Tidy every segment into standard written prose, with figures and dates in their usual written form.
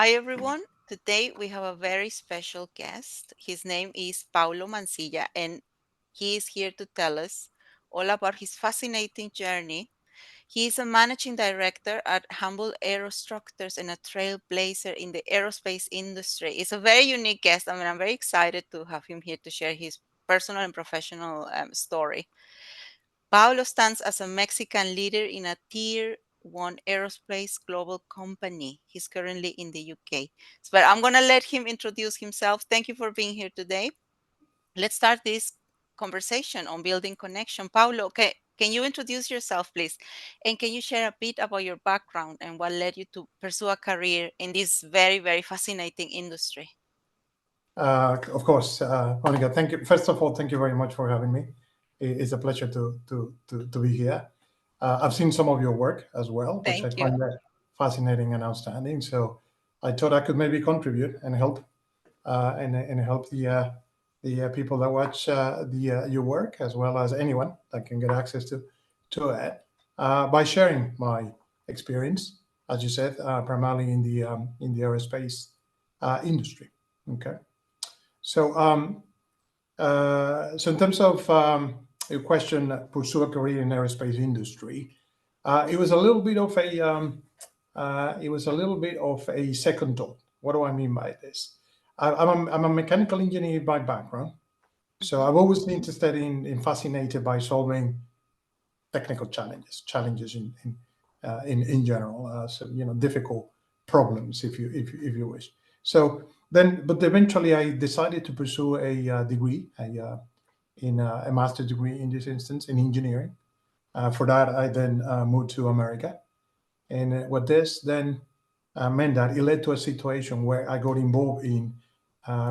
Hi, everyone. Today we have a very special guest. His name is Paulo Mancilla, and he is here to tell us all about his fascinating journey. He is a managing director at Hamble Aerostructures and a trailblazer in the aerospace industry. It's a very unique guest. I mean, I'm very excited to have him here to share his personal and professional story. Paulo stands as a Mexican leader in a tier one aerospace global company. He's currently in the UK. But I'm going to let him introduce himself. Thank you for being here today. Let's start this conversation on building connection. Paulo, can you introduce yourself, please? And can you share a bit about your background and what led you to pursue a career in this very, very fascinating industry? Of course, Monica. Thank you. First of all, thank you very much for having me. It's a pleasure to be here. I've seen some of your work as well, which I Thank you. find fascinating and outstanding. So I thought I could maybe contribute and help and help the people that watch your work, as well as anyone that can get access to it, by sharing my experience, as you said, primarily in the aerospace industry. Okay. So, so in terms of your question, pursue a career in aerospace industry, it was a little bit of a second thought. What do I mean by this? I'm a mechanical engineer by background, so Mhm. I've always been interested in fascinated by solving technical challenges in general. So difficult problems, if you wish. So then, but eventually, I decided to pursue a degree, a master's degree in this instance in engineering. For that, I then moved to America, and what this then meant that it led to a situation where I got involved in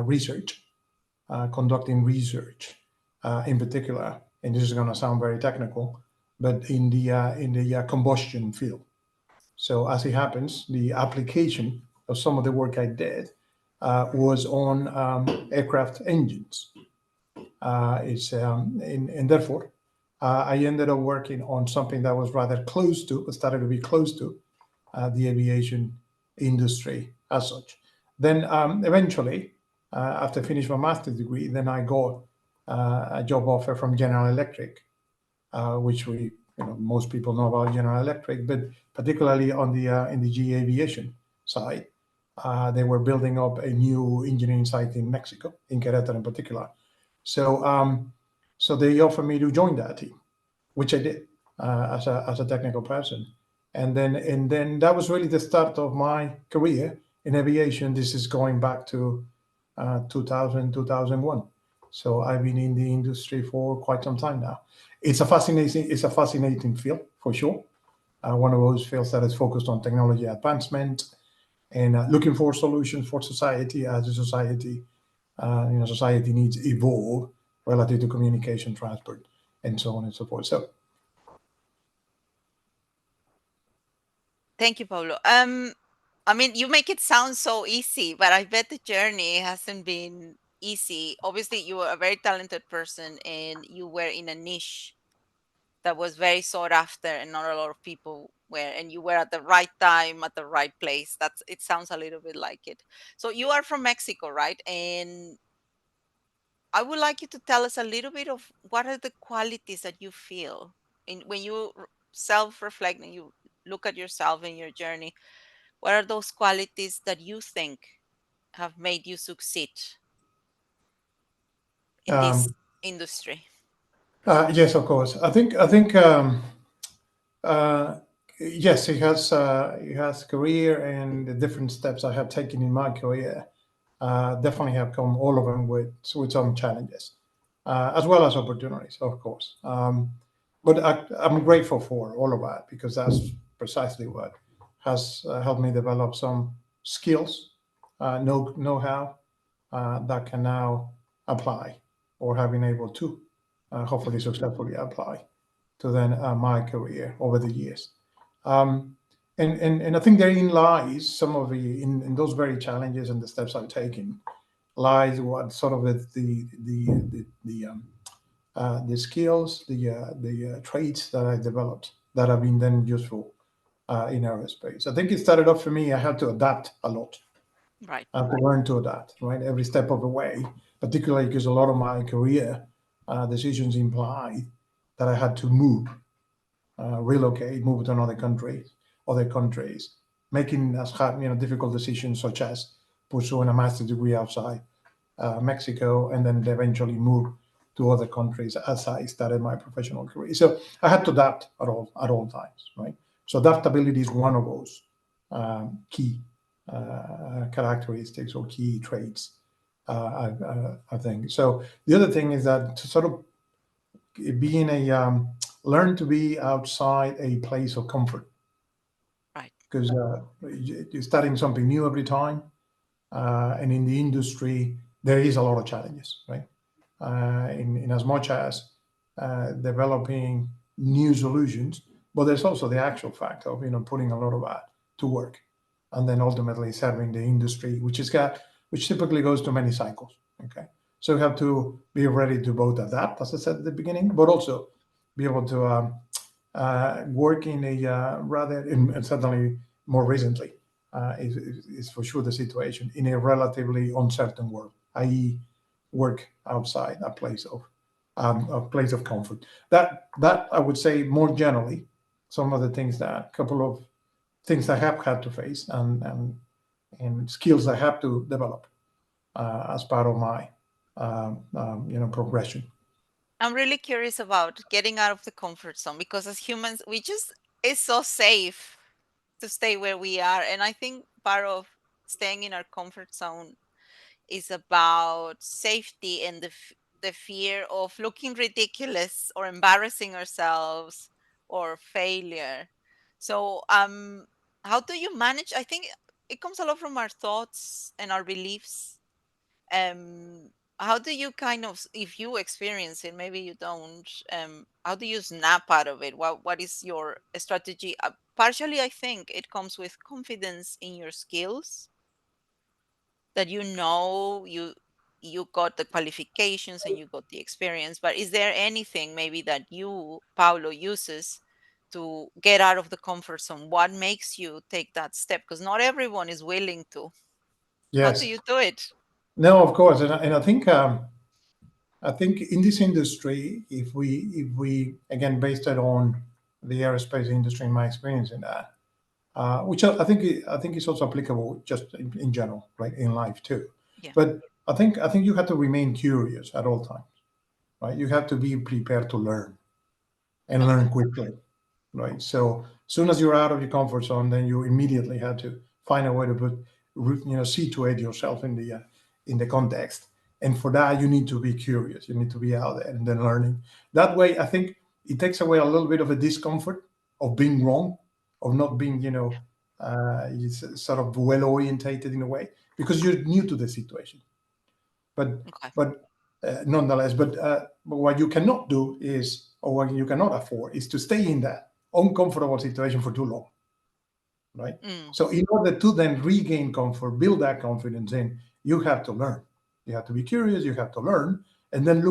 research, conducting research, in particular, and this is going to sound very technical, but in the combustion field. So as it happens, the application of some of the work I did was on aircraft engines. And therefore, I ended up working on something that was rather close to, started to be close to the aviation industry as such. Then eventually, after I finished my master's degree, then I got a job offer from General Electric, which most people know about General Electric, but particularly on the in the GE Aviation side, they were building up a new engineering site in Mexico, in Querétaro in particular. So so they offered me to join that team, which I did as a technical person, and then that was really the start of my career in aviation. This is going back to 2000 2001. So I've been in the industry for quite some time now. It's a fascinating field for sure. One of those fields that is focused on technology advancement and looking for solutions for society as the society needs evolve relative to communication, transport, and so on and so forth. So Thank you, Paulo. I mean, you make it sound so easy, but I bet the journey hasn't been easy. Obviously, you were a very talented person and you were in a niche that was very sought after and not a lot of people were, and you were at the right time at the right place. That's it sounds a little bit like it. So you are from Mexico, right? And I would like you to tell us a little bit of what are the qualities that you feel in when you self-reflect and you look at yourself and your journey. What are those qualities that you think have made you succeed in this um, industry? yes, of course. I think uh, yes, it has career and the different steps I have taken in my career. Definitely have come all of them with some challenges, as well as opportunities, of course. But I'm grateful for all of that because that's precisely what has helped me develop some skills, know-how that can now apply or have been able to hopefully successfully apply to then my career over the years. Um, and I think therein lies some of in those very challenges and the steps I've taken lies what sort of the skills, the traits that I developed that have been then useful in aerospace. I think it started off for me. I had to adapt a lot Right. I had to learn to adapt, right, every step of the way, particularly because a lot of my career decisions implied that I had to move, relocate, move to other countries, making as hard, difficult decisions such as pursuing a master's degree outside Mexico, and then eventually move to other countries as I started my professional career. So I had to adapt at all times, right? So adaptability is one of those key characteristics or key traits. I think so. The other thing is that to sort of being a learn to be outside a place of comfort, Right. because you're studying something new every time, and in the industry there is a lot of challenges, right? In as much as developing new solutions, but there's also the actual fact of putting a lot of that to work, and then ultimately serving the industry, which typically goes to many cycles. Okay, so you have to be ready to both adapt, as I said at the beginning, but also be able to work in a and certainly more recently is for sure the situation in a relatively uncertain world, i.e., work outside a place of comfort. That I would say more generally, some of the things that couple of things I have had to face, and skills I have to develop as part of my progression. I'm really curious about getting out of the comfort zone because as humans, we just, it's so safe to stay where we are. And I think part of staying in our comfort zone is about safety and the fear of looking ridiculous or embarrassing ourselves or failure. So, how do you manage? I think it comes a lot from our thoughts and our beliefs. um how do you kind of, if you experience it, maybe you don't, how do you snap out of it? What is your strategy? Partially I think it comes with confidence in your skills, that you got the qualifications and you got the experience. But is there anything maybe that you, Paulo, uses to get out of the comfort zone? What makes you take that step? Because not everyone is willing to. How do Yes. you do it? No, of course, and I think in this industry, if we again based it on the aerospace industry, in my experience in that, which I think is also applicable just in general, right, in life too. Yeah. But I think you have to remain curious at all times, right? You have to be prepared to learn and Okay. learn quickly, right? So as soon as you're out of your comfort zone, then you immediately have to find a way to situate yourself in the context. And for that, you need to be curious. You need to be out there and then learning. That way, I think it takes away a little bit of a discomfort of being wrong, of not being, sort of well orientated in a way, because you're new to the situation. But Okay. but nonetheless, but what you cannot do is, or what you cannot afford, is to stay in that uncomfortable situation for too long, right? Mm, So in order to then regain comfort, build that confidence in, you have to learn. You have to be curious. You have to learn, and then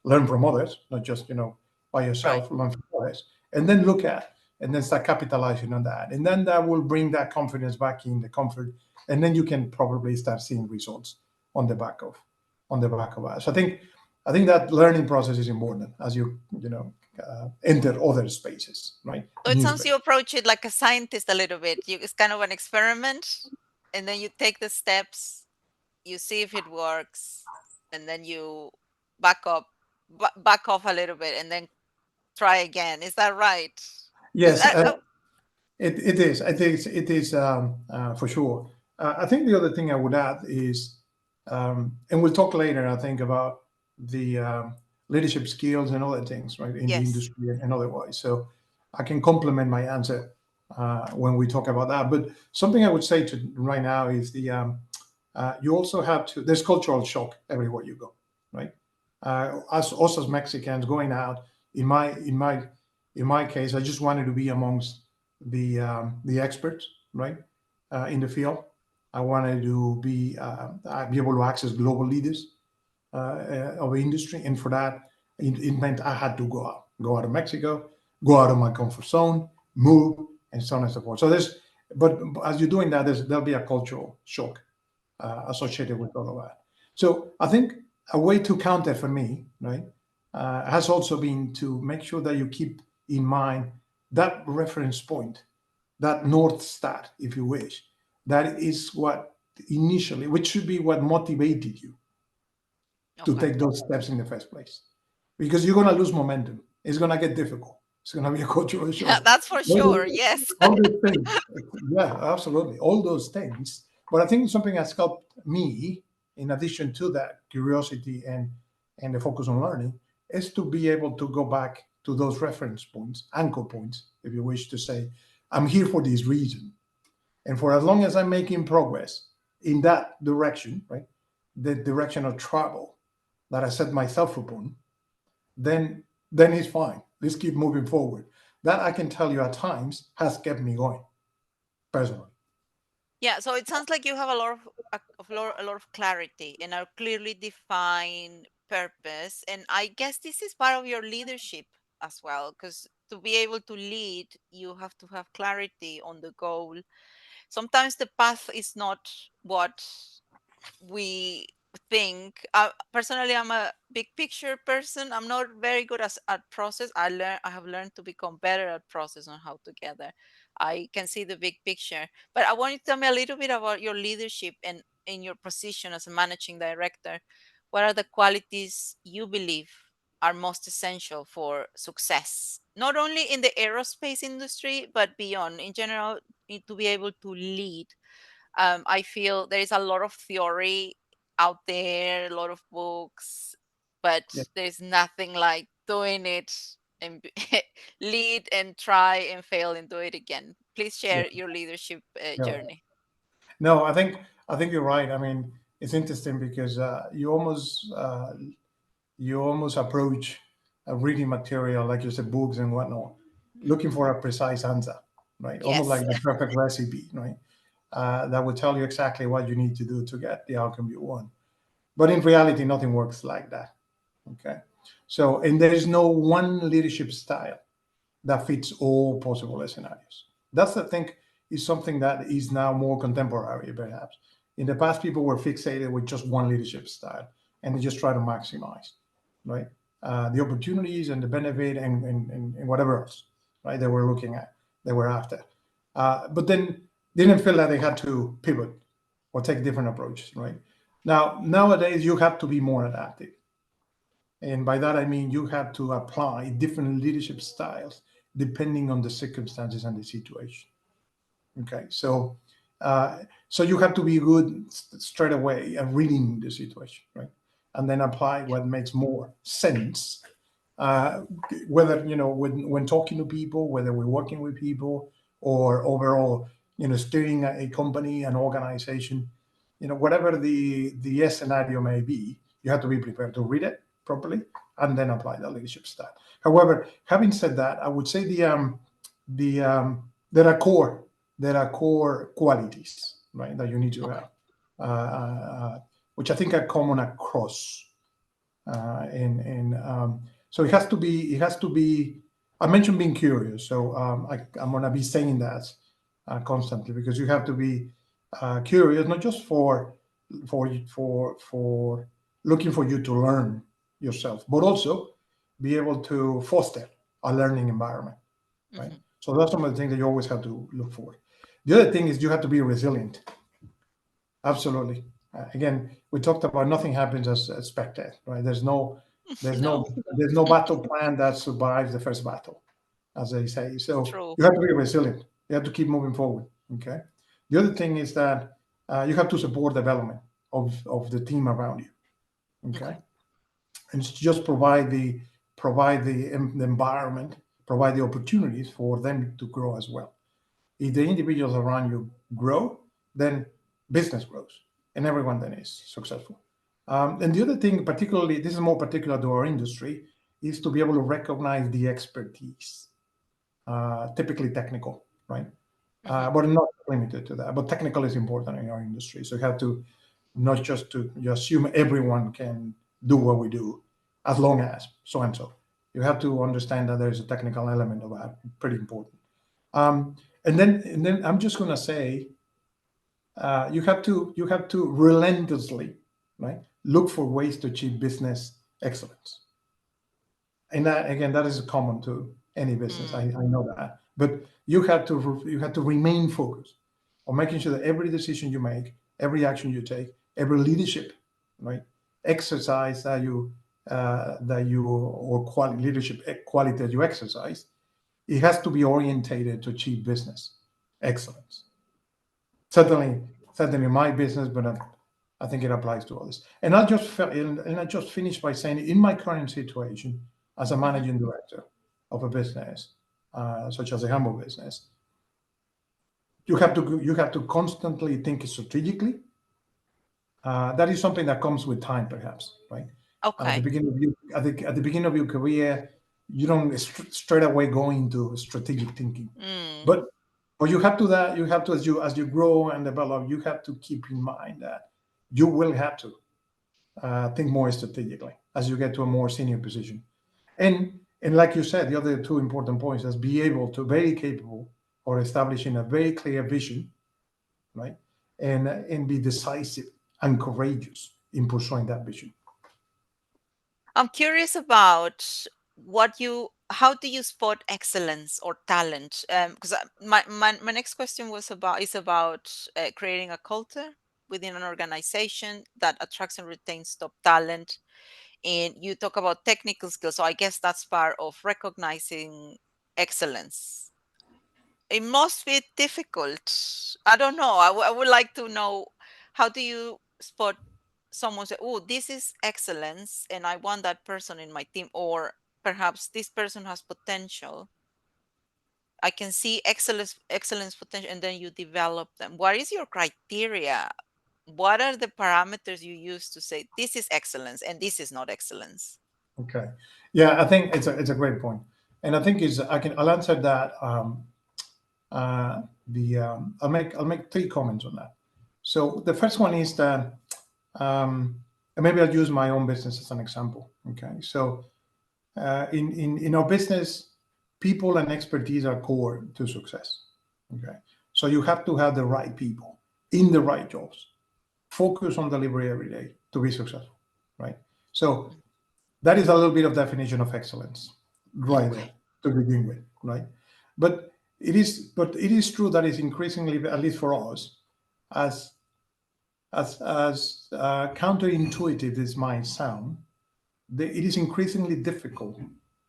learn from others, not just by right. yourself. Learn from others, and then and then start capitalizing on that, and then that will bring that confidence back in the comfort, and then you can probably start seeing results on the back of us. I think that learning process is important as enter other spaces, right? So it New sounds space. you approach it like a scientist a little bit. It's kind of an experiment, and then you take the steps, you see if it works, and then you back up, back off a little bit, and then try again. Is that right? Because Yes, it is. I think it is for sure. I think the other thing I would add is, and we'll talk later, I think, about the leadership skills and other things, right, in the yes, industry and otherwise. So I can complement my answer when we talk about that. But something I would say to right now is you also have to. There's cultural shock everywhere you go, right? As us as Mexicans going out, in my case, I just wanted to be amongst the experts, right, in the field. I wanted to be able to access global leaders of the industry, and for that, it meant I had to go out of Mexico, go out of my comfort zone, move, and so on and so forth. So but as you're doing that, there'll be a cultural shock associated with all of that. So I think a way to counter for me, right, has also been to make sure that you keep in mind that reference point, that North Star, if you wish. That is what initially, which should be what motivated you to Okay. take those steps in the first place. Because you're going to lose momentum. It's going to get difficult. It's going to be a cultural shock. That's for sure. Yes. All those things. Yeah, absolutely. All those things. But I think something that's helped me, in addition to that curiosity and the focus on learning, is to be able to go back to those reference points, anchor points, if you wish to say, I'm here for this reason. And for as long as I'm making progress in that direction, right, the direction of travel that I set myself upon, then it's fine. Let's keep moving forward. That I can tell you at times has kept me going personally. Yeah, so it sounds like you have a lot a lot of clarity and a clearly defined purpose. And I guess this is part of your leadership as well, because to be able to lead, you have to have clarity on the goal. Sometimes the path is not what we think. Personally, I'm a big picture person. I'm not very good at process. I have learned to become better at process on how to get there. I can see the big picture. But I want you to tell me a little bit about your leadership and in your position as a managing director. What are the qualities you believe are most essential for success, not only in the aerospace industry but beyond in general, to be able to lead? I feel there is a lot of theory out there, a lot of books, but Yeah, there's nothing like doing it and lead and try and fail and do it again. Please yeah, share your leadership yeah. journey. No, I think you're right. I mean, it's interesting because you almost approach a reading material like you said, books and whatnot, looking Mhm. for a precise answer, right? Almost Yes. like the perfect recipe, right? That will tell you exactly what you need to do to get the outcome you want. But in reality, nothing works like that. Okay. So, and there is no one leadership style that fits all possible scenarios. That's, I think, is something that is now more contemporary, perhaps. In the past, people were fixated with just one leadership style and they just try to maximize, right? The opportunities and the benefit and whatever else, right? They were looking at, they were after. But then didn't feel that they had to pivot or take different approaches, right? Now, nowadays, you have to be more adaptive. And by that, I mean you have to apply different leadership styles depending on the circumstances and the situation. Okay. Uh, so you have to be good straight away at reading the situation, right? And then apply what makes more sense, uh, whether when talking to people, whether we're working with people, or overall, steering a company, an organization, whatever the scenario may be, you have to be prepared to read it properly and then apply the leadership style. However, having said that, I would say there are core qualities, right, that you need to Okay. have, which I think are common across and so it has to be. I mentioned being curious, so I'm gonna be saying that constantly because you have to be curious, not just for looking for you to learn yourself, but also be able to foster a learning environment, right? Hmm. So that's some of the things that you always have to look for. The other thing is you have to be resilient. Absolutely. Again, we talked about nothing happens as expected, right? There's no, No, there's no battle plan that survives the first battle, as they say. So true. you have to be resilient. You have to keep moving forward. Okay. The other thing is that you have to support development of the team around you. Okay, Okay. and it's just provide the environment, provide the opportunities for them to grow as well. If the individuals around you grow, then business grows and everyone then is successful. And the other thing, particularly, this is more particular to our industry, is to be able to recognize the expertise, typically technical, right? Hmm. But not limited to that. But technical is important in our industry. So you have to not just to you assume everyone can do what we do, as long as so and so. You have to understand that there's a technical element of that, pretty important. Um, and then I'm just gonna say you have to relentlessly, right, look for ways to achieve business excellence. And that, again, that is common to any business. I, Mm. I know that, but you have to remain focused on making sure that every decision you make, every action you take, every leadership, right, exercise that you or leadership quality that you exercise, it has to be orientated to achieve business excellence. Certainly, certainly in my business, but I think it applies to others. And I just finished by saying, in my current situation as a Mhm. managing director of a business, such as a humble business, you have to constantly think strategically. That is something that comes with time, perhaps, right? At the Okay. beginning of you, at the beginning of your career, you don't straight away go into strategic thinking, Mm. but you have to, as you grow and develop, you have to keep in mind that you will have to think more strategically as you get to a more senior position. And like you said, the other two important points is be able to very capable or establishing a very clear vision, right? And be decisive and courageous in pursuing that vision. I'm curious about how do you spot excellence or talent? Because my next question is about creating a culture within an organization that attracts and retains top talent. And you talk about technical skills, so I guess that's part of recognizing excellence. It must be difficult. I don't know. I would like to know, how do you spot someone say, "Oh, this is excellence, and I want that person in my team," or perhaps this person has potential. I can see excellence potential, and then you develop them. What is your criteria? What are the parameters you use to say this is excellence and this is not excellence? Okay. Yeah, I think it's a great point, and I think is I'll answer that. The I'll make three comments on that. So the first one is that, and maybe I'll use my own business as an example. Okay, so in our business, people and expertise are core to success. Okay, so you have to have the right people in the right jobs, focus on delivery every day to be successful, right? So Mm. that is a little bit of definition of excellence right there Okay. to begin with, right? But it is true that it's increasingly, at least for us, as as counterintuitive this might sound, it is increasingly difficult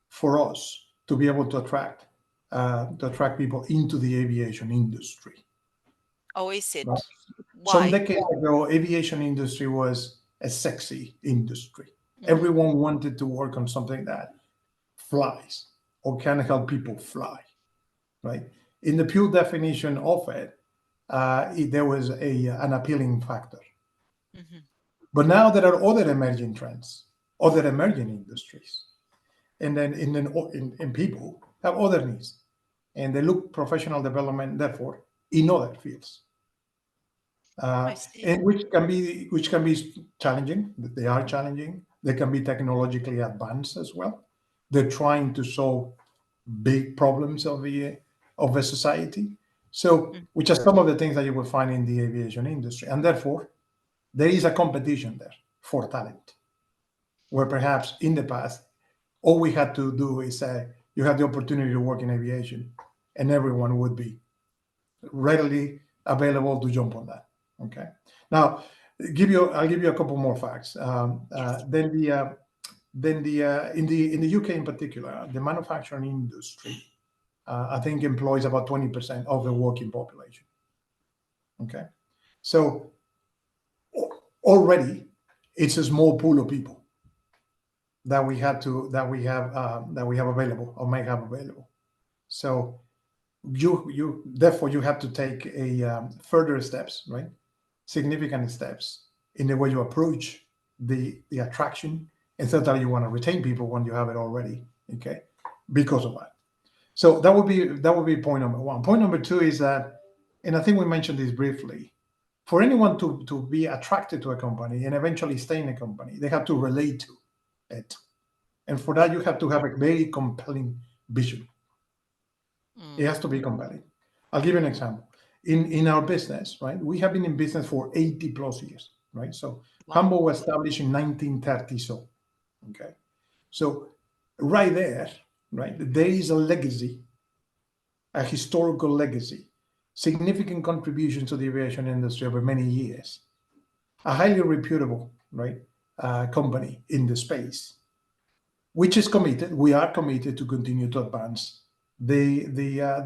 for us to be able to attract people into the aviation industry. Oh, is Right? it? Some Why? decades ago, aviation industry was a sexy industry. Hmm. Everyone wanted to work on something that flies or can help people fly, right? In the pure definition of it, there was an appealing factor. Hmm. But now there are other emerging trends, other emerging industries, and then in people have other needs, and they look professional development, therefore, in other fields, I see. and which can be challenging. They are challenging. They can be technologically advanced as well. They're trying to solve big problems of a society. So, Mm. which are some of the things that you will find in the aviation industry, and therefore there is a competition there for talent. Where perhaps in the past, all we had to do is say you have the opportunity to work in aviation, and everyone would be readily available to jump on that. Okay. Now, I'll give you a couple more facts. Yes. In the UK in particular, the manufacturing industry, I think, employs about 20% of the working population. Okay, so already it's a small pool of people that we have available or may have available. So you therefore you have to take a further steps, right? Significant steps in the way you approach the attraction, and certainly you want to retain people when you have it already. Okay, because of that. So that would be point number one. Point number two is that, and I think we mentioned this briefly, for anyone to be attracted to a company and eventually stay in a company, they have to relate to it. And for that, you have to have a very compelling vision. It Mm. has to be compelling. I'll give you an example. in our business, right? We have been in business for 80 plus years, right? So Wow. Hamble was established in 1930, so okay. So right there, right, there is a legacy, a historical legacy, significant contribution to the aviation industry over many years, a highly reputable, right, company in the space, which is committed. We are committed to continue to advance the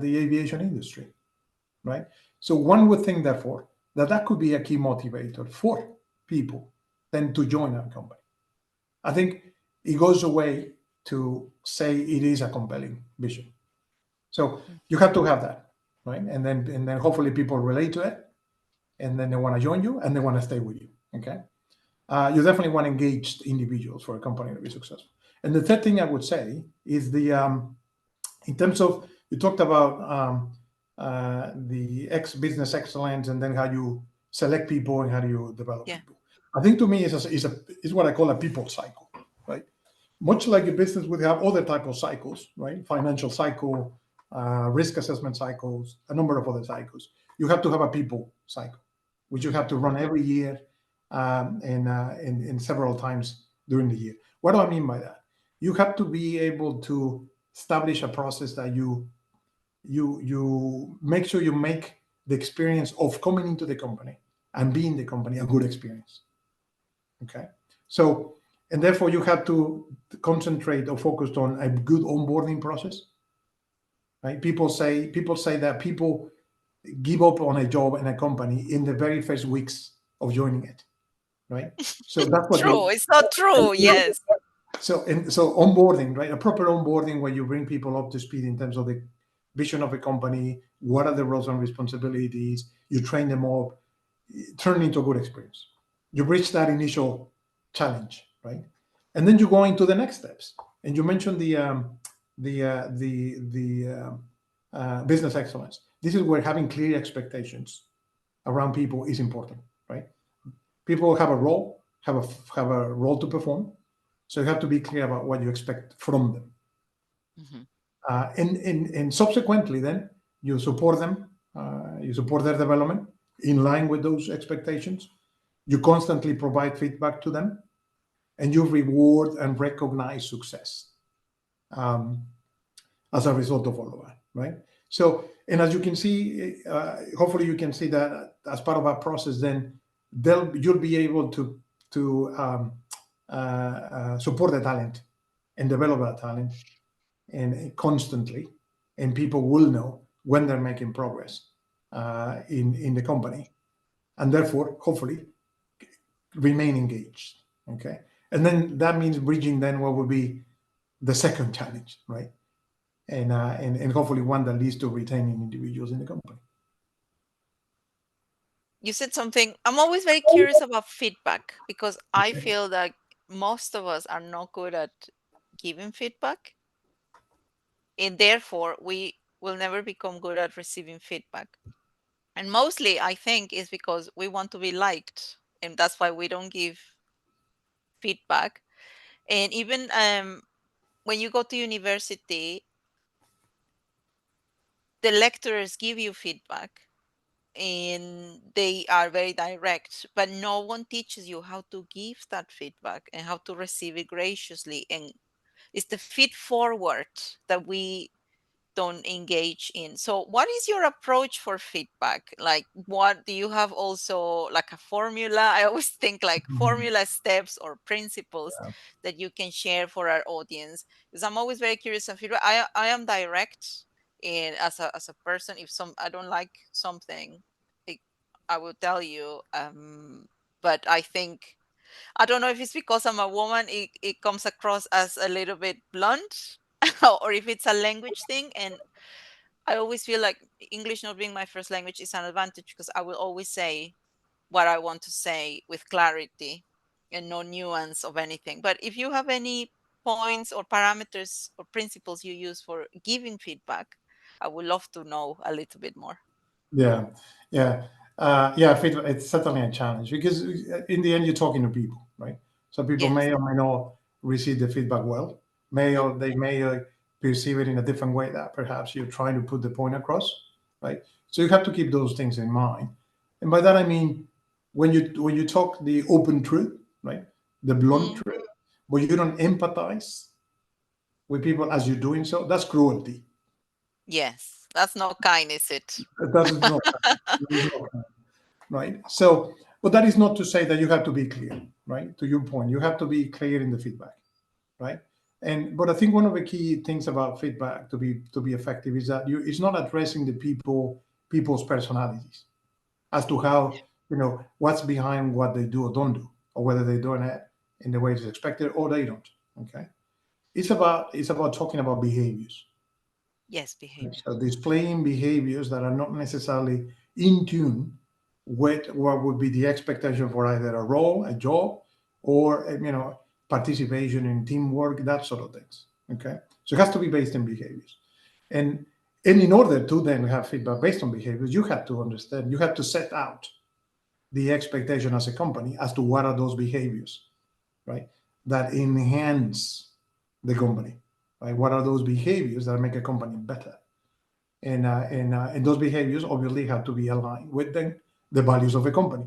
aviation industry, right? So one would think, therefore, that that could be a key motivator for people then to join our company. I think it goes away to say it is a compelling vision. So you have to have that, right? And then hopefully people relate to it, and then they want to join you and they want to stay with you. Okay. You definitely want engaged individuals for a company to be successful. And the third thing I would say is in terms of, you talked about the business excellence and then how you select people and how do you develop Yeah. people. I think to me is what I call a people cycle, right? Much like a business would have other type of cycles, right? Financial cycle, risk assessment cycles, a number of other cycles. You have to have a people cycle, which you Hmm. have to run every year and several times during the year. What do I mean by that? You have to be able to establish a process that you make sure you make the experience of coming into the company and being the company a good experience. Okay, so and therefore you have to concentrate or focus on a good onboarding process. Right? People say that people give up on a job in a company in the very first weeks of joining it. Right. So that's what True. you. It's not true. Yes. So onboarding, right? A proper onboarding where you bring people up to speed in terms of the vision of a company, what are the roles and responsibilities, you train them up, turn into a good experience. You reach that initial challenge, right? And then you go into the next steps. And you mentioned the business excellence. This is where having clear expectations around people is important, right? People have a role, have a role to perform, so you have to be clear about what you expect from them. Hmm. And subsequently, then you support them, you support their development in line with those expectations. You constantly provide feedback to them, and you reward and recognize success um, as a result of all of that, right? So, and as you can see, hopefully you can see that as part of our process, then you'll be able to support the talent and develop that talent and constantly, and people will know when they're making progress in the company, and therefore, hopefully, remain engaged. Okay, and then that means bridging then what would be the second challenge, right? And hopefully one that leads to retaining individuals in the company. You said something. I'm always very curious about feedback because I Okay. feel that most of us are not good at giving feedback, and therefore we will never become good at receiving feedback. And mostly, I think, is because we want to be liked, and that's why we don't give feedback. And even when you go to university, the lecturers give you feedback and they are very direct, but no one teaches you how to give that feedback and how to receive it graciously. And it's the feed forward that we don't engage in. So what is your approach for feedback? Like, what do you have also, like a formula? I always think like Mhm. formula steps or principles that you can share for our audience, because I'm always very curious of feedback. I am direct in as a person. If some I don't like something, it, I will tell you, but I think, I don't know if it's because I'm a woman, it comes across as a little bit blunt, or if it's a language thing. And I always feel like English not being my first language is an advantage because I will always say what I want to say with clarity and no nuance of anything. But if you have any points or parameters or principles you use for giving feedback, I would love to know a little bit more. Yeah, yeah, yeah. It's certainly a challenge because in the end, you're talking to people, right? So people Yes. may or may not receive the feedback well. May Hmm. or they may perceive it in a different way that perhaps you're trying to put the point across, right? So you have to keep those things in mind. And by that I mean when you talk the open truth, right, the blunt Mm, truth, but you don't empathize with people as you're doing so, that's cruelty. yes, that's not kind, is it? That is not, that is not right. So, but that is not to say that you have to be clear, right? To your point, you have to be clear in the feedback, right? And but I think one of the key things about feedback to be effective is that it's not addressing the people's personalities as to how what's behind what they do or don't do, or whether they're doing it in the way it's expected or they don't. Okay, it's about talking about behaviors. Yes, behavior. So displaying behaviors that are not necessarily in tune with what would be the expectation for either a role, a job, or participation in teamwork, that sort of things. Okay, so it has to be based in behaviors, and in order to then have feedback based on behaviors, you have to understand, you have to set out the expectation as a company as to what are those behaviors, right? That enhance the company, right? What are those behaviors that make a company better? And those behaviors obviously have to be aligned with the values of a company.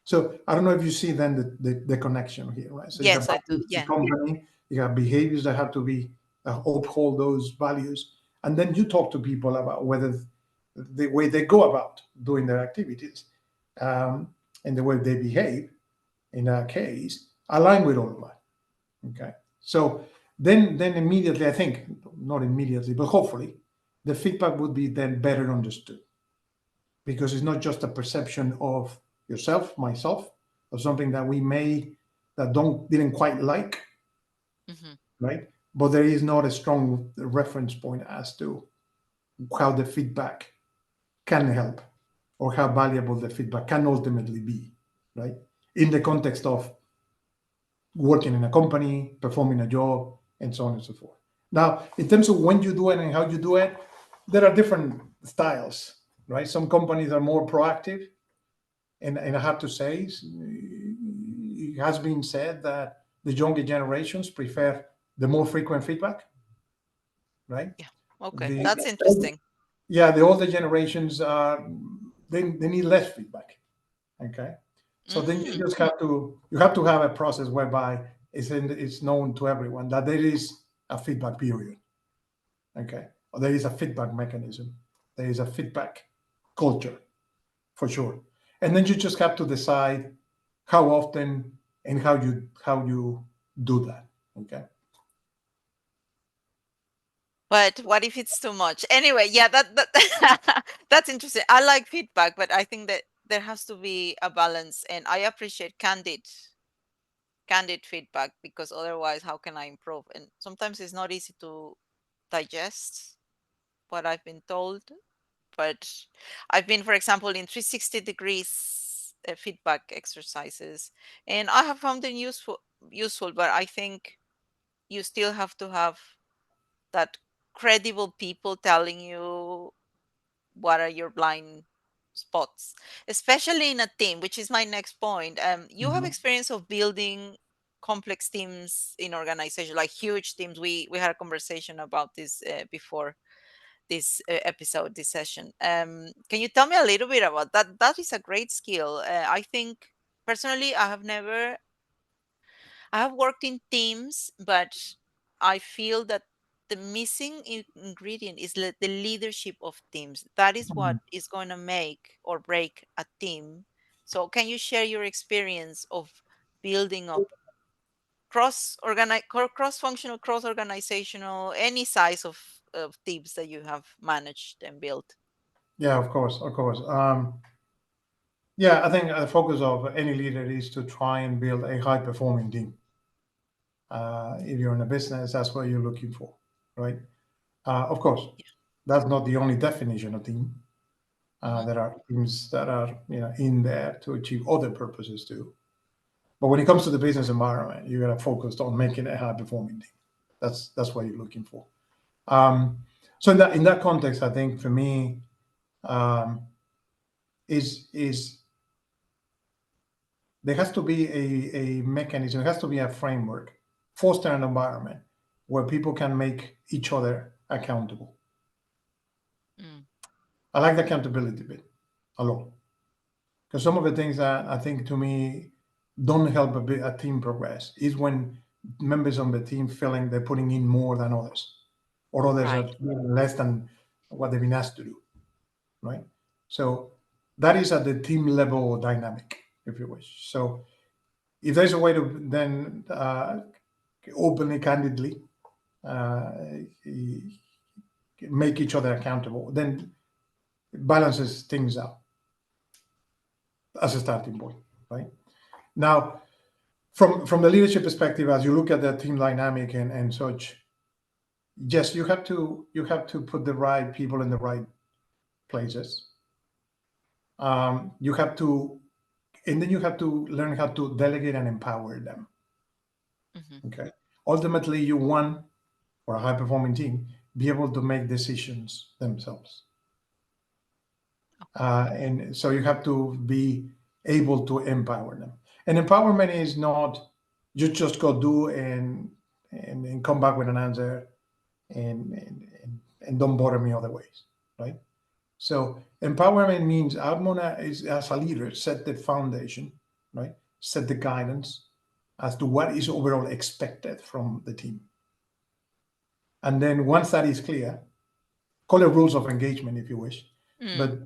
So I don't know if you see then the connection here, right? So you have Yes, I do. values of the Yeah. company, you have behaviors that have to be uphold those values, and then you talk to people about whether the way they go about doing their activities um, and the way they behave in that case align with all of that. Okay, so then immediately, I think, not immediately, but hopefully, the feedback would be then better understood because it's not just a perception of yourself, myself, of something that we may that don't didn't quite like, Hmm. right? But there is not a strong reference point as to how the feedback can help or how valuable the feedback can ultimately be, right? In the context of working in a company, performing a job, and so on and so forth. Now, in terms of when you do it and how you do it, there are different styles, right? Some companies are more proactive, and I have to say, it has been said that the younger generations prefer the more frequent feedback, right? Yeah. Okay, The that's interesting. yeah, the older generations are they need less feedback. Okay, so then you Mm, just have to have a process whereby it's known to everyone that there is a feedback period. Okay, or there is a feedback mechanism. There is a feedback culture for sure, and then you just have to decide how often and how you do that. Okay. but what if it's too much? Anyway, yeah, that that's interesting. I like feedback, but I think that there has to be a balance, and I appreciate candid feedback because otherwise, how can I improve? And sometimes it's not easy to digest what I've been told, but I've been, for example, in 360 degrees feedback exercises, and I have found them useful, but I think you still have to have that credible people telling you what are your blind spots, especially in a team, which is my next point. You have Mhm. experience of building complex teams in organization, like huge teams. We had a conversation about this before this episode, this session. Can you tell me a little bit about that? That is a great skill. I think personally, I have worked in teams, but I feel that the missing ingredient is the leadership of teams. That is what is going to make or break a team. So, can you share your experience of building up cross functional, cross organizational, any size of teams that you have managed and built? Yeah, of course, of course. Yeah, I think the focus of any leader is to try and build a high performing team. If you're in a business, that's what you're looking for, right? Of course, that's not the only definition of team. Hmm. There are teams that are in there to achieve other purposes too. But when it comes to the business environment, you got to focus on making a high performing team. That's what you're looking for. Um, so in that context, I think for me um, is there has to be a mechanism, there has to be a framework, foster an environment where people can make each other accountable. Mm. I like the accountability bit a lot, because some of the things that I think to me don't help a team progress is when members of the team feeling they're putting in more than others, or others are Right. doing less than what they've been asked to do, right? So that is at the team level dynamic, if you wish. So if there's a way to then openly, candidly uh, make each other accountable, then it balances things out as a starting point, right? Now, from the leadership perspective, as you look at the team dynamic and such, yes, you have to put the right people in the right places. You have to, and then you have to learn how to delegate and empower them. Hmm. Okay. Ultimately, you want, for a high performing team, be able to make decisions themselves. Okay. And so you have to be able to empower them. And empowerment is not you just go do and come back with an answer and don't bother me other ways, right? So empowerment means I'm gonna is as a leader set the foundation, right? Set the guidance as to what is overall expected from the team. And then once that is clear, call it rules of engagement if you wish. Mm. But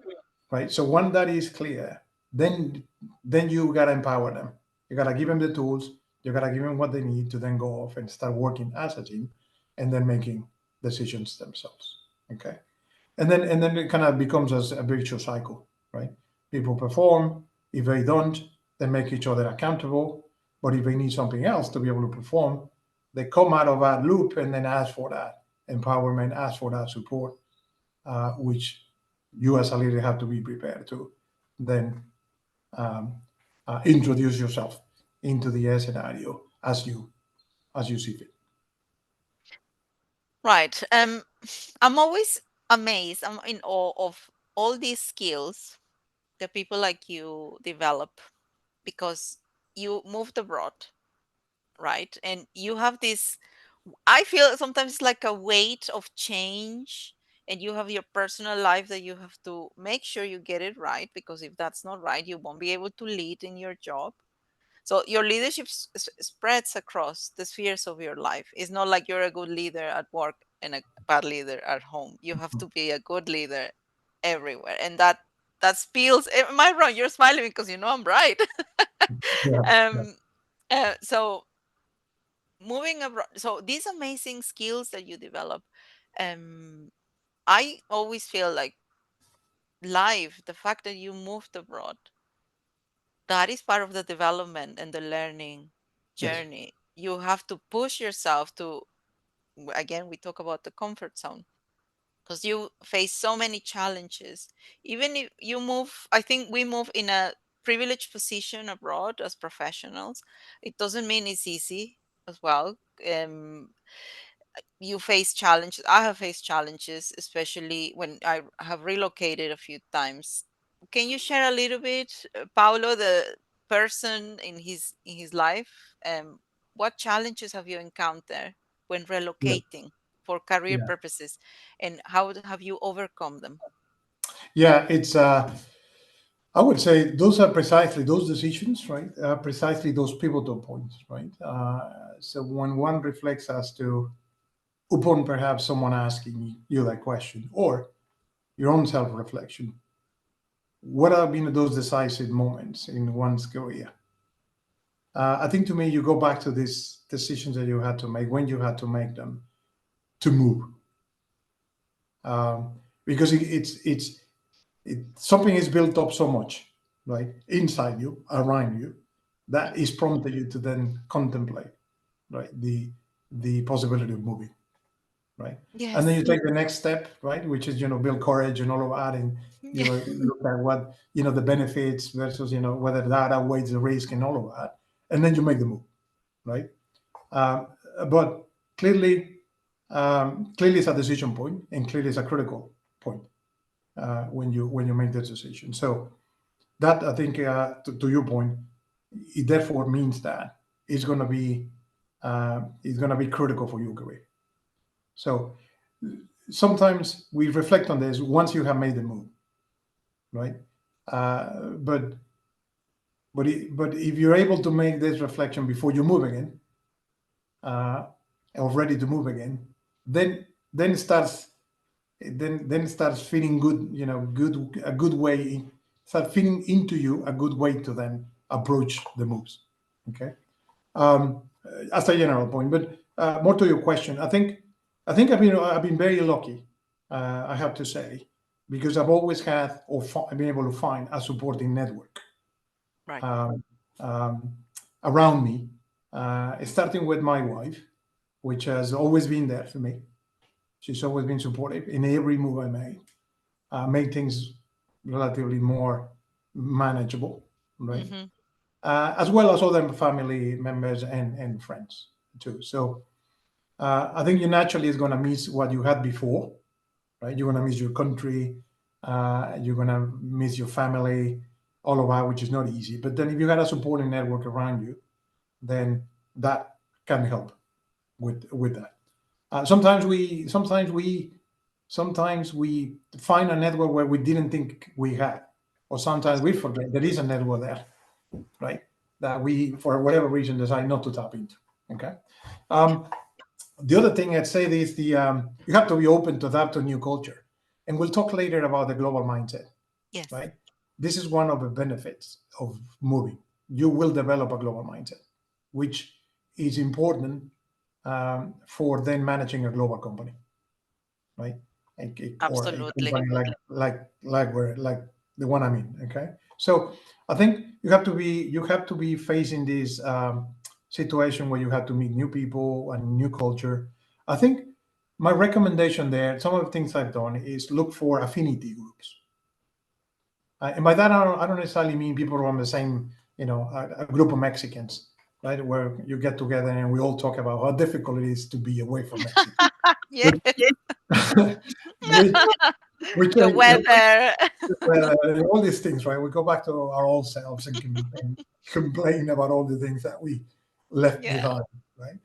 right, so when that is clear, then you gotta empower them. You gotta give them the tools. You gotta give them what they need to then go off and start working as a team, and then making decisions themselves. Okay, and then it kind of becomes as a virtual cycle, right? People perform. If they don't, they make each other accountable. But if they need something else to be able to perform, they come out of that loop and then ask for that empowerment, ask for that support, which you as a leader have to be prepared to then um, introduce yourself into the scenario as you see fit. Right. I'm always amazed. I'm in awe of all these skills that people like you develop because you moved abroad, right? And you have this, I feel sometimes it's like a weight of change, and you have your personal life that you have to make sure you get it right, because if that's not right, you won't be able to lead in your job. So your leadership spreads across the spheres of your life. It's not like you're a good leader at work and a bad leader at home. You have to be a good leader everywhere, and that spills. Am I wrong? You're smiling because you know I'm right. Yeah. Yeah. um, so moving abroad, so these amazing skills that you develop, um, I always feel like life, the fact that you moved abroad, that is part of the development and the learning Yes. journey. You have to push yourself to, again, we talk about the comfort zone, because you face so many challenges. Even if you move, I think we move in a privileged position abroad as professionals. It doesn't mean it's easy as well. Um, you face challenges. I have faced challenges, especially when I have relocated a few times. Can you share a little bit, Paulo, the person in his life? What challenges have you encountered when Yeah. relocating for career Yeah. purposes, and how have you overcome them? Yeah. It's I would say those are precisely those decisions, right? Precisely those pivotal points, right? So when one reflects as to upon perhaps someone asking you that question, or your own self-reflection, what have been those decisive moments in one's career? I think to me, you go back to these decisions that you had to make when you had to make them to move, because something is built up so much, right, inside you, around you, that is prompted you to then contemplate, right, the possibility of moving, right, and then you Yes. take the next step, right, which is build courage and all of that, and look at what the benefits versus whether that outweighs the risk and all of that, and then you make the move, right. Um, but clearly, clearly it's a decision point, and clearly it's a critical point when you make the decision. So that I think, to your point, it therefore means that it's going to be critical for your career. So sometimes we reflect on this once you have made the move. right? But but if you're able to make this reflection before you move again, uh, or ready to move again, then then it starts then it starts feeling good, good a good way, start feeling into you a good way to then approach the moves. Okay, as a general point. But more to your question, I think I've been very lucky, I have to say, because I've always had or been able to find a supporting network Right. um, um, around me, starting with my wife, which has always been there for me. She's always been supportive in every move I made things relatively more manageable, right? Mm-hmm. As well as other family members and friends too. So I think you naturally is going to miss what you had before, right? You're going to miss your country, you're going to miss your family, all of that, which is not easy. But then if you got a supporting network around you, then that can help with that. Sometimes we find a network where we didn't think we had, or sometimes we forget there is a network there, right? That we, for whatever reason, decide not to tap into. Okay. Um, the other thing I'd say is you have to be open to adapt to new culture, and we'll talk later about the global mindset, Yes. right? This is one of the benefits of moving. You will develop a global mindset, which is important for then managing a global company, right? Or a Absolutely. company like the one I'm in. Okay, so I think you have to be facing this situation where you have to meet new people and new culture. I think my recommendation there, some of the things I've done is look for affinity groups, and by that I don't necessarily mean people from the same, a group of Mexicans, right, where you get together and we all talk about how difficult it is to be away from Mexico. Yes. which, which The I, weather. all these things, right? We go back to our old selves and complain about all the things that we left Yeah. behind, right?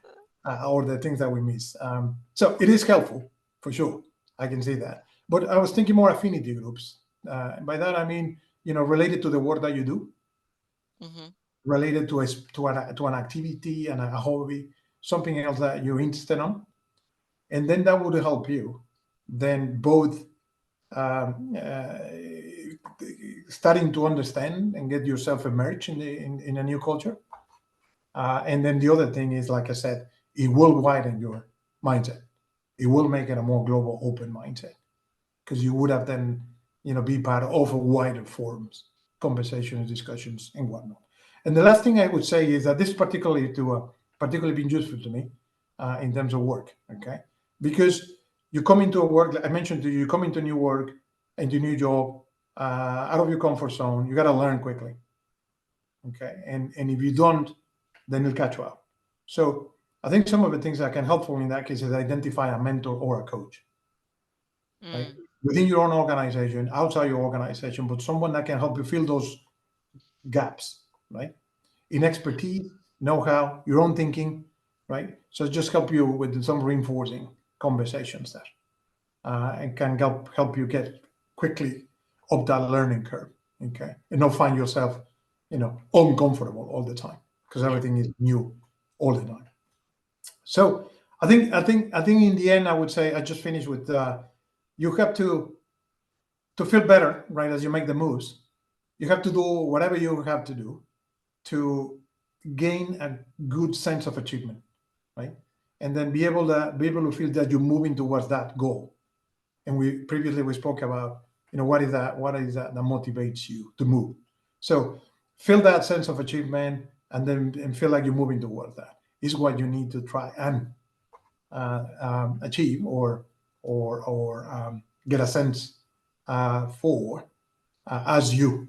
Or the things that we miss. So it is helpful for sure. I can see that. But I was thinking more affinity groups. By that I mean, related to the work that you do, Mm-hmm. related to an activity and a hobby, something else that you're interested in, and then that would help you. Then both um, uh, starting to understand and get yourself immersed in a new culture. And then the other thing is, like I said, it will widen your mindset. It will make it a more global, open mindset because you would have then, be part of a wider forums, conversations, discussions, and whatnot. And the last thing I would say is that this particularly been useful to me in terms of work. Okay, because you come into a work. Like I mentioned to you, you come into new work, into new job, out of your comfort zone. You got to learn quickly. Okay, and if you don't, then it'll catch you up. So I think some of the things that can helpful in that case is identify a mentor or a coach, right? Mm. Within your own organization, outside your organization, but someone that can help you fill those gaps, right? In expertise, know-how, your own thinking, right? So just help you with some reinforcing conversations there, and can help you get quickly up that learning curve, okay? And not find yourself, uncomfortable all the time because Yeah. everything is new all the time. So I think in the end, I would say I just finished with you have to feel better, right? As you make the moves, you have to do whatever you have to do to gain a good sense of achievement, right? And then be able to feel that you're moving towards that goal. And we spoke about, what is that motivates you to move. So feel that sense of achievement, and feel like you're moving towards that is what you need to try and achieve, or get a sense for, as you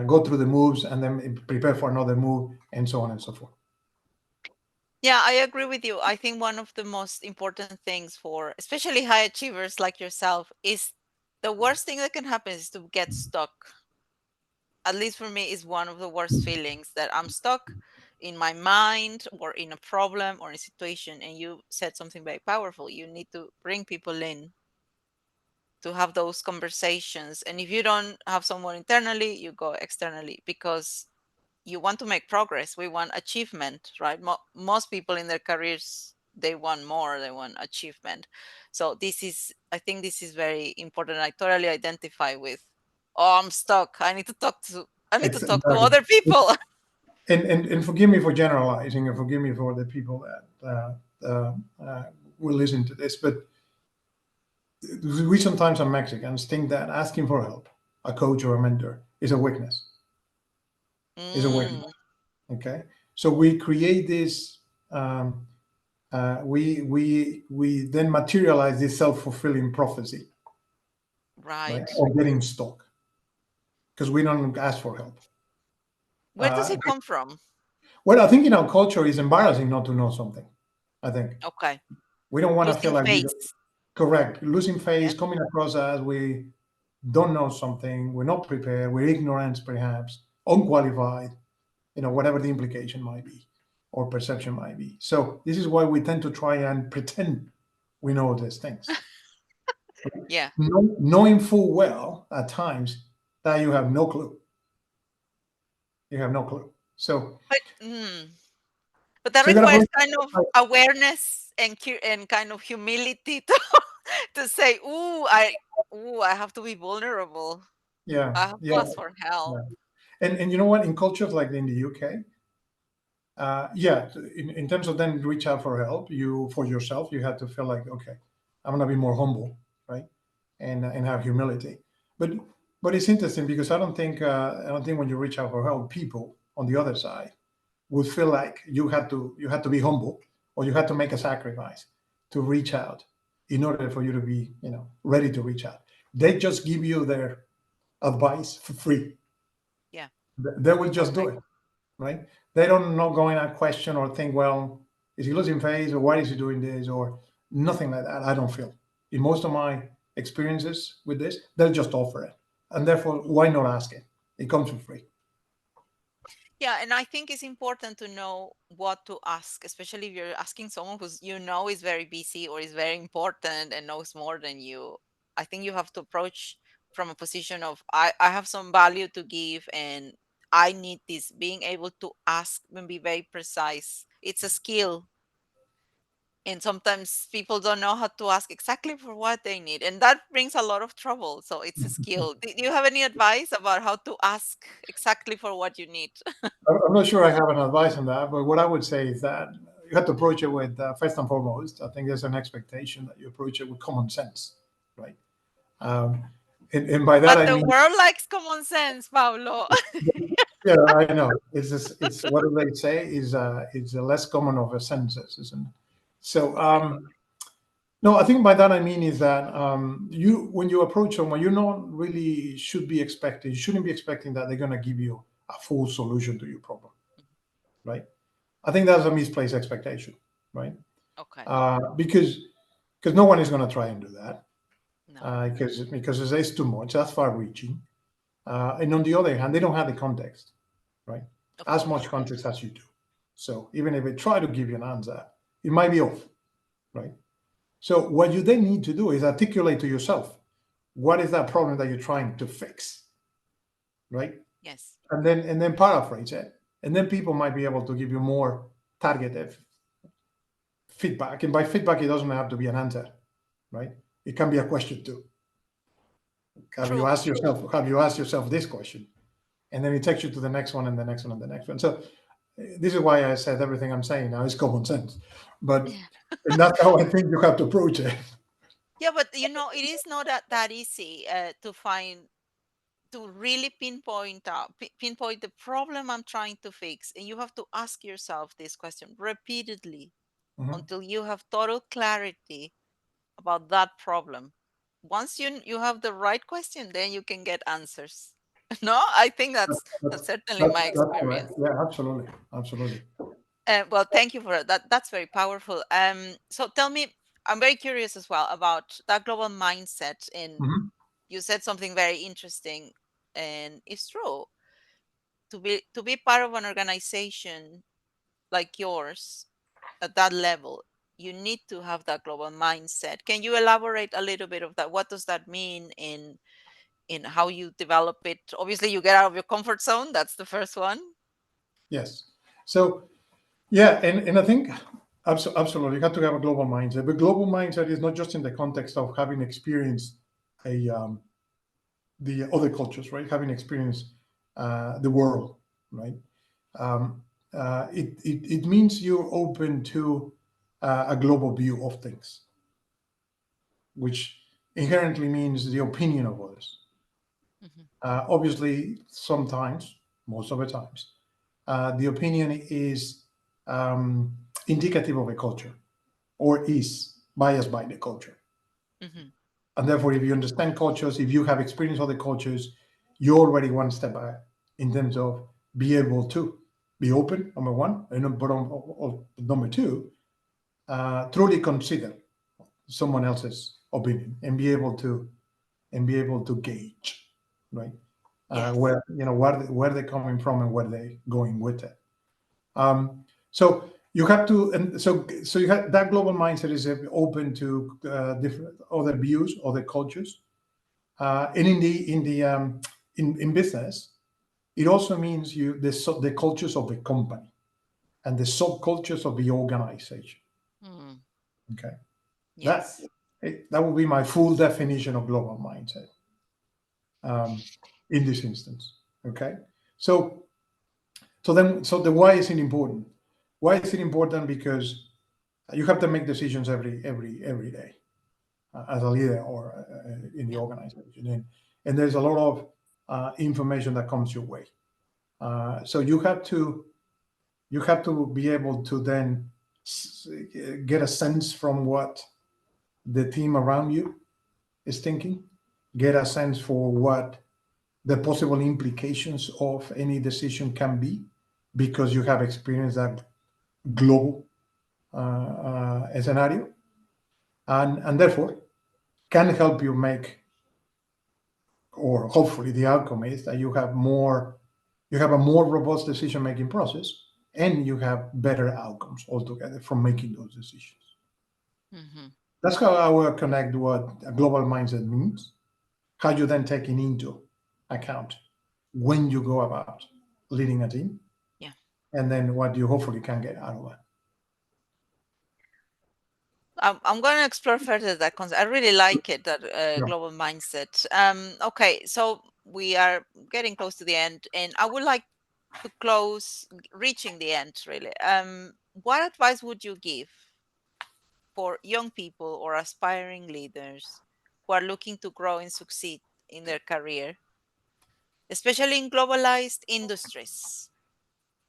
go through the moves and then prepare for another move and so on and so forth. Yeah, I agree with you. I think one of the most important things for especially high achievers like yourself is the worst thing that can happen is to get stuck. At least for me, is one of the worst feelings that I'm stuck in my mind or in a problem or in a situation. And you said something very powerful. You need to bring people in. to have those conversations. And if you don't have someone internally, you go externally because you want to make progress. We want achievement, right? Most people in their careers, they want more, they want achievement. So this is, I think this is very important. I totally identify with, oh, I'm stuck. I need to talk to Exactly. other people. And forgive me for generalizing, and forgive me for the people that will listen to this, but we sometimes as Mexicans think that asking for help, a coach or a mentor, is a weakness. Is a weakness. Mm, Okay, so we create this. We then materialize this self-fulfilling prophecy, right, right. of getting stuck because we don't ask for help. Where does Uh, it come from? well, I think in our culture, it's embarrassing not to know something. I think Okay. we don't want to feel Losing like we don't, face. correct, losing face, Yeah. coming across as we don't know something, we're not prepared, we're ignorant, perhaps unqualified, whatever the implication might be or perception might be. So this is why we tend to try and pretend we know these things, Yeah. knowing full well at times that you have no clue. You have no clue. So, But but that so you got requires to kind of awareness and and kind of humility to say, ooh, I have to be vulnerable. yeah, I have yeah, to ask for help. yeah. And you know what? In cultures like in the UK, yeah, in terms of then reach out for help, you for yourself, you have to feel like, okay, I'm gonna be more humble, right, and have humility. But but it's interesting because I don't think when you reach out for help, people on the other side would feel like you had to be humble or you had to make a sacrifice to reach out in order for you to be ready to reach out. They just give you their advice for free. Yeah. They will just do Okay. it, right? They don't not going to question or think, well, is he losing face or why is he doing this or nothing like that. I don't feel. In most of my experiences with this, they'll just offer it, and therefore, why not ask it? It comes for free. Yeah, and I think it's important to know what to ask, especially if you're asking someone who's is very busy or is very important and knows more than you. I think you have to approach from a position of I have some value to give and I need this. Being able to ask and be very precise. It's a skill. And sometimes people don't know how to ask exactly for what they need. And that brings a lot of trouble. So it's a skill. Do you have any advice about how to ask exactly for what you need? I'm not sure I have an advice on that, but what I would say is that you have to approach it with, first and foremost, I think there's an expectation that you approach it with common sense, right? Um, and by that But I the mean, world likes common sense, Paulo. yeah, I know. It's what do they say is it's a less common of a senses, isn't it? So Right. no, I think by that I mean is that you when you approach someone, you not really should be expecting. You shouldn't be expecting that they're going to give you a full solution to your problem, right? I think that's a misplaced expectation, right? Okay. Because no one is going to try and do that No, because it's too much. That's far reaching. And on the other hand, they don't have the context, right? of As much course. context as you do. So even if they try to give you an answer, it might be off, right? So what you then need to do is articulate to yourself what is that problem that you're trying to fix, right? Yes. And then paraphrase it, and then people might be able to give you more targeted feedback. And by feedback, it doesn't have to be an answer, right? It can be a question too. Have you True. asked yourself? Have you asked yourself this question? And then it takes you to the next one and the next one and the next one. So this is why I said everything I'm saying now is common sense, but Yeah. and that's how I think you have to approach it. Yeah, but it is not that easy to find to really pinpoint the problem I'm trying to fix, and you have to ask yourself this question repeatedly Mhm. until you have total clarity about that problem. Once you have the right question, then you can get answers. No, I think that's That's, certainly that's, my that's correct. experience. Yeah, absolutely, absolutely. Well, thank you for that. That's very powerful. So tell me, I'm very curious as well about that global mindset. And Mhm. you said something very interesting, and it's true. To be part of an organization like yours at that level, you need to have that global mindset. Can you elaborate a little bit of that? What does that mean in how you develop it? Obviously, you get out of your comfort zone. That's the first one. Yes. So yeah, and I think absolutely you have to have a global mindset. But global mindset is not just in the context of having experienced a the other cultures, right? Having experienced the world, right? Um, it means you're open to a global view of things, which inherently means the opinion of others. Hmm. Obviously, sometimes, most of the times, the opinion is um, indicative of a culture or is biased by the culture. Hmm. And therefore, if you understand cultures, if you have experienced other cultures, you're already one step ahead in terms of be able to be open, number one, and number two, truly consider someone else's opinion and be able to gauge, right? Yes. Where where they're coming from and where they're going with it. So you have to, and so you have that global mindset is open to different other views, other cultures, and in business, it also means the cultures of the company and the subcultures of the organization. Mm. Okay, that Yes. that would be my full definition of global mindset um, in this instance. Okay, so so the why is it important? Why is it important? Because you have to make decisions every day as a leader or in the Yeah. organization, and there's a lot of information that comes your way. So you have to be able to then get a sense from what the team around you is thinking, get a sense for what the possible implications of any decision can be, because you have experienced that global scenario, and therefore can help you make, or hopefully the outcome is that you have a more robust decision making process, and you have better outcomes altogether from making those decisions. Hmm. That's how I will connect what a global mindset means, how you then taking into account when you go about leading a team, Yeah. and then what you hopefully can get out of it. I'm going to explore further that concept. I really like it, that Yeah. global mindset. Okay, so we are getting close to the end, and I would like to close, reaching the end, really. What advice would you give for young people or aspiring leaders who are looking to grow and succeed in their career, especially in globalized industries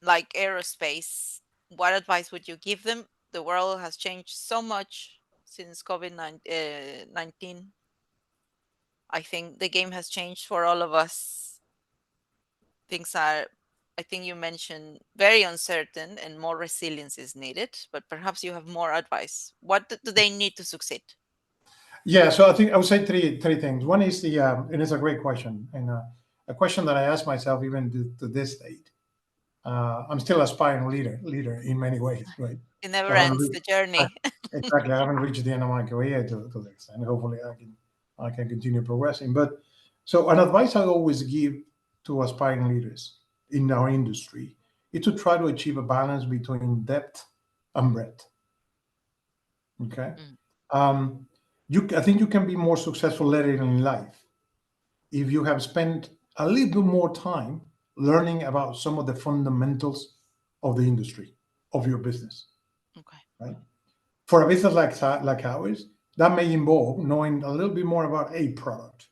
like aerospace? What advice would you give them? The world has changed so much since COVID-19. I think the game has changed for all of us. Things are, I think you mentioned, very uncertain and more resilience is needed, but perhaps you have more advice. What do they need to succeed? Yeah, so I think I would say three things. One is and it's a great question, and a question that I ask myself even to this date. I'm still aspiring leader in many ways, right? It never So I haven't ends, reached, the journey. exactly, I haven't reached the end of my career to the extent. Hopefully, I can continue progressing. But so an advice I always give to aspiring leaders in our industry is to try to achieve a balance between depth and breadth. Okay, Mm, um, I think you can be more successful later in life if you have spent a little more time learning about some of the fundamentals of the industry of your business, okay. right? For a business like ours, that may involve knowing a little bit more about a product,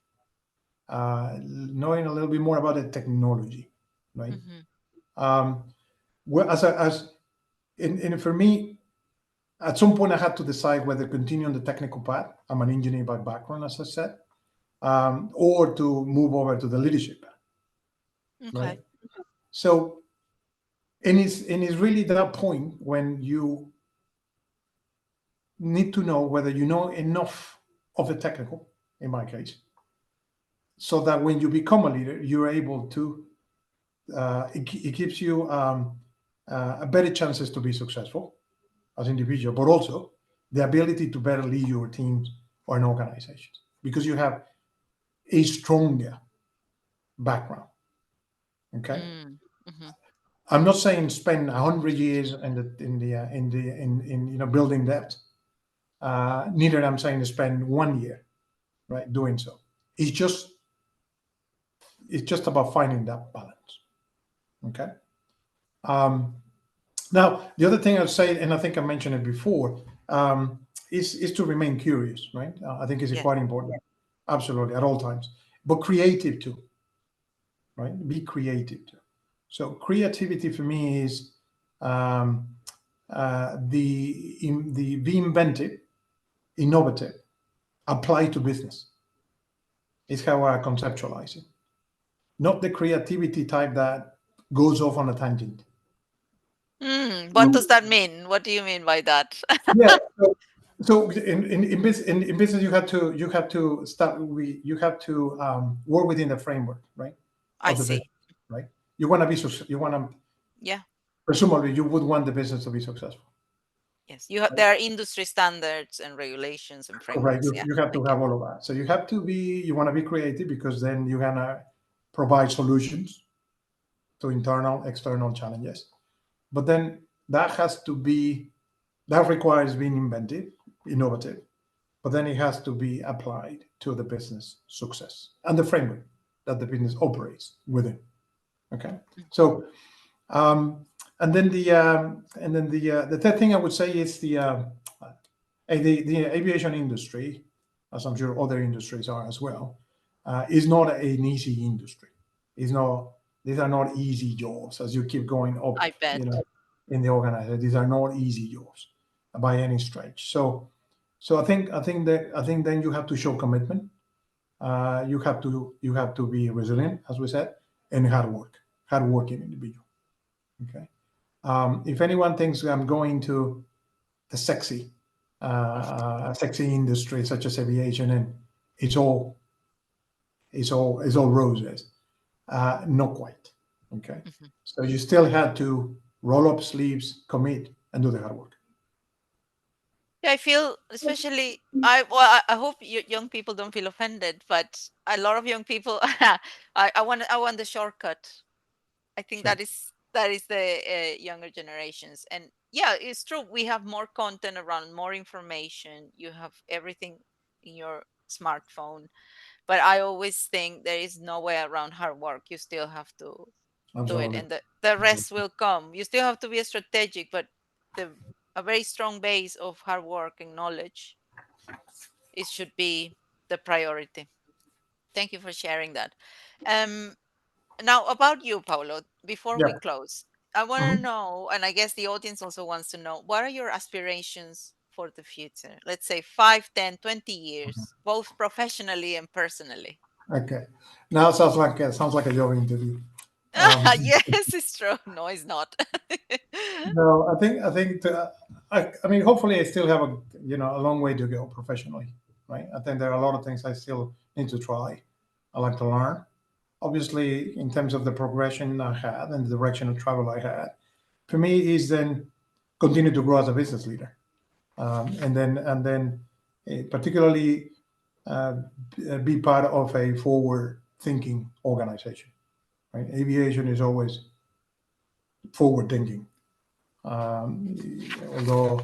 knowing a little bit more about the technology, right? Hmm. Um, well, as and for me, at some point, I had to decide whether to continue on the technical path. I'm an engineer by background, as I said, or to move over to the leadership path, right? Okay. So, and it's really that point when you need to know whether you know enough of the technical, in my case, so that when you become a leader, you're able to. It gives you a better chances to be successful as individual, but also the ability to better lead your teams or an organization because you have a stronger background. Okay, Mm. Hmm. I'm not saying spend 100 years in building that. Neither I'm saying to spend 1 year right doing so. It's just it's just about finding that balance. Okay. Um, Now, the other thing I'd say, and I think I mentioned it before, is to remain curious, right? I think is Yes. quite important, absolutely, at all times. But creative too, right? Be creative too. So creativity for me is um, the be inventive, innovative, apply to business. Is how I conceptualize it. Not the creativity type that goes off on a tangent. What does that mean? What do you mean by that? Yeah. So in business, you have to start. You have to work within the framework, right, I of the business, see. right? You want to be you want to Yeah. presumably you would want the business to be successful, Yes. You have right? there are industry standards and regulations and Correct. frameworks. You, Yeah. you have I to get. have all of that. So you want to be creative because then you're gonna provide solutions to internal, external challenges. But then that has to be that requires being inventive, innovative, but then it has to be applied to the business success and the framework that the business operates within. Okay, Mm. so the third thing I would say is the aviation industry, as I'm sure other industries are as well, is not an easy industry. Is not These are not easy jobs as you keep going up, I bet. in the organization. These are not easy jobs by any stretch. So I think then you have to show commitment. You have to be resilient, as we said, and hardworking individual. Okay. If anyone thinks I'm going to the sexy industry such as aviation, and it's all it's all roses, not quite. Okay. Mhm. So you still had to roll up sleeves, commit, and do the hard work. Yeah, I feel especially I hope young people don't feel offended, but a lot of young people I want the shortcut. I think Sure. that is the younger generations, and yeah, it's true. We have more content around, more information. You have everything in your smartphone, but I always think there is no way around hard work. You still have to do it, Absolutely. and the rest will come. You still have to be strategic, but the a very strong base of hard work and knowledge, it should be the priority. Thank you for sharing that. Um, Now, about you, Paulo, before we Yeah. close, I want to Mhm. know, and I guess the audience also wants to know, what are your aspirations for the future? Let's say 5, 10, 20 years, both professionally and personally. Okay. Now it sounds like a job interview. Um, Yes, it's true. No, it's not. no, I mean, hopefully, I still have a long way to go professionally, right? I think there are a lot of things I still need to try. I like to learn. Obviously, in terms of the progression I had and the direction of travel I had, for me is then continue to grow as a business leader, and then particularly uh, be part of a forward-thinking organization. Right? Aviation is always forward-thinking, although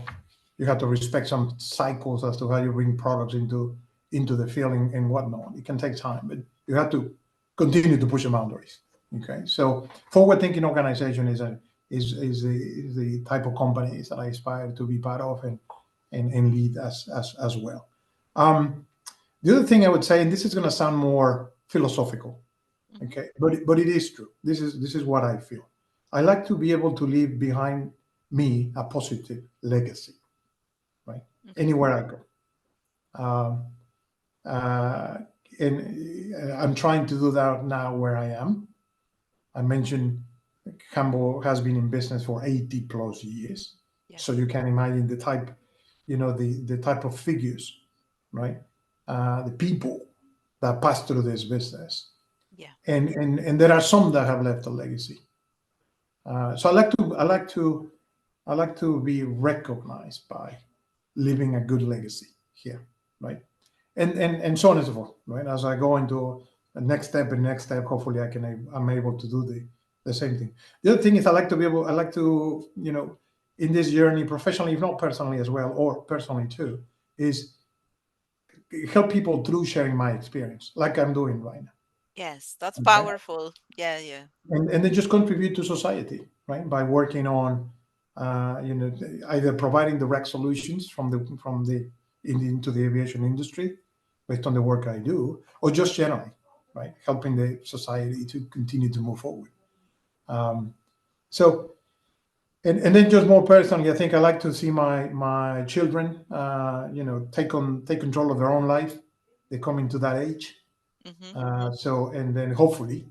you have to respect some cycles as to how you bring products into the field and whatnot. It can take time, but you have to continue to push the boundaries. Okay, so forward-thinking organization is the type of companies that I aspire to be part of and lead as well. Um, the other thing I would say, and this is going to sound more philosophical, Mhm. okay, but it is true. This is what I feel. I like to be able to leave behind me a positive legacy, right? Okay. Anywhere I go. Um, uh, and I'm trying to do that now where I am. I mentioned Hamble has been in business for 80 plus years. Yeah. So you can imagine the type of figures, right? The people that pass through this business. Yeah. And there are some that have left a legacy. So I like to be recognized by. leaving a good legacy here, right? And so on and so forth, right? As I go into the next step and next step, hopefully I'm able to do the same thing. The other thing is I like to, in this journey, professionally, if not personally as well, or personally too, is help people through sharing my experience, like I'm doing right now. Yes, that's Okay. powerful. Yeah, yeah. And then just contribute to society, right? By working on, either providing direct solutions into the aviation industry, based on the work I do, or just generally, right, helping the society to continue to move forward. Um, so, and then just more personally, I think I like to see my children, take control of their own life. They come into that age, Mm-hmm. so and then hopefully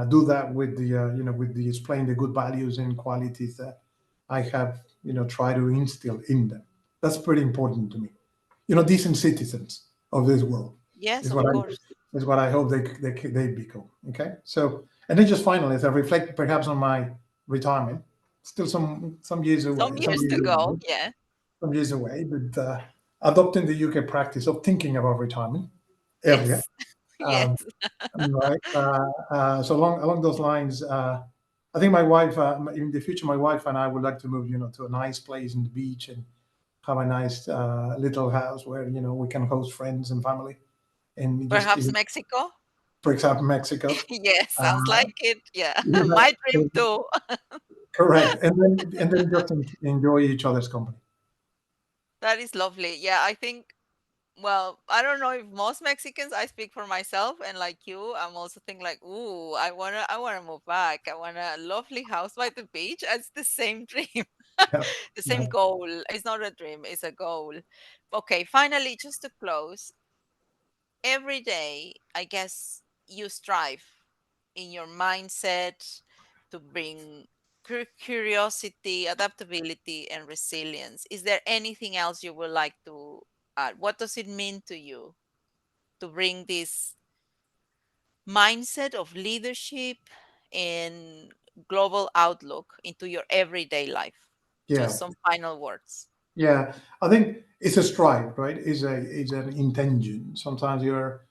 do that with with the displaying the good values and qualities that I have try to instill in them. That's pretty important to me. Decent citizens of this world Yes, is of course. what I hope they become. Okay, so and then just finally, as I reflect perhaps on my retirement, still some years Some away, years to go. Yeah. but adopting the UK practice of thinking about retirement earlier. Yes. Yes. Um, Right. So along those lines, I think my wife, in the future, my wife and I would like to move, to a nice place in the beach and have a nice little house where we can host friends and family, and just Perhaps Mexico. for example, Mexico. Yes, Uh, sounds like it. Yeah. yeah, My dream too. correct, and then just enjoy each other's company. That is lovely. Yeah, I think, well, I don't know if most Mexicans, I speak for myself, and like you, I'm also thinking like, ooh, I wanna move back. I want a lovely house by the beach. It's the same dream. Yeah, The yeah, same goal. It's not a dream, it's a goal. Okay, finally, just to close, every day, I guess you strive in your mindset to bring curiosity, adaptability, and resilience. Is there anything else you would like to add? What does it mean to you to bring this mindset of leadership and global outlook into your everyday life? yeah. Just some final words. Yeah, I think it's a strive, right? It's an intention. Sometimes you're